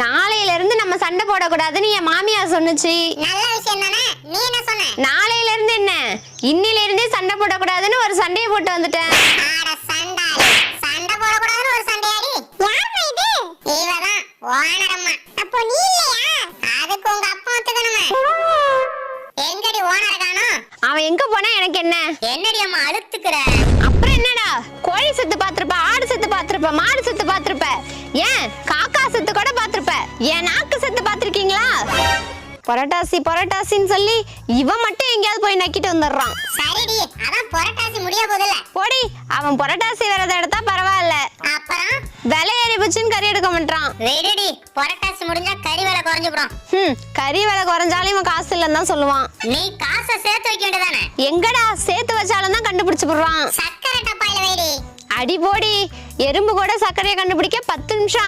நாளையில இருந்து நம்ம சண்டை போடக்கூடாதுன்னு என் மாமியார் சொன்னுச்சு. நல்ல விஷயம் தானே. நீ என்ன சொன்ன? நாளையில இருந்து என்ன, இன்னில இருந்தே சண்டை போடக்கூடாதுன்னு ஒரு சண்டையை போட்டு வந்துட்டேன். ஆட சண்டாளி, சண்டை போடக்கூடாதுன்னு ஒரு சண்டையாடி. யாரா இது? இவதான் ஓனரம்மா. அப்போ நீ இல்லையா? அதுக்கு உங்க அப்பா ஒத்துக்கணுமே. எங்கடி ஓனர் காணோம்? அவன் எங்க போனா எனக்கு என்ன? என்னடி அம்மா அழுத்துக்கிற? அப்புறம் என்னடா, கோழி செத்து பாத்திருப்ப, ஆடு செத்து பாத்திருப்ப, மாடு செத்து பாத்திருப்ப, ஏன் காக்கா செத்து கூட பாத்திருப்ப, ஏன் நாக்கு செத்து பாத்திருக்கீங்களா? புரட்டாசி புரட்டாசின்னு சொல்லி இவன் மட்டும் எங்கேயாவது போய் நக்கிட்டு வந்துடுறான். சரிடி, அதான் புரட்டாசி முடிய போதில்ல. போடி, அவன் புரட்டாசி விரதம் எடுத்தா பரவாயில்ல, அப்புறம் விலை ஏறி போச்சுன்னு கறி எடுக்க மாட்டான். வெடிடி, புரட்டாசி முடிஞ்சா கறி விலை குறைஞ்சு போடும். கறி விலை குறைஞ்சாலும் இவன் காசு இல்லைன்னு தான் சொல்லுவான். நீ காசை சேர்த்து வைக்க வேண்டியதானே? எங்கடா சேர்த்து வச்சாலும் தான் கண்டுபிடிச்சு போடுறான். சக்கரை டப்பாயில வைடி. அடி போடி, எறும்பு கூட சர்க்கரையை கண்டுபிடிக்க 10 நிமிஷம்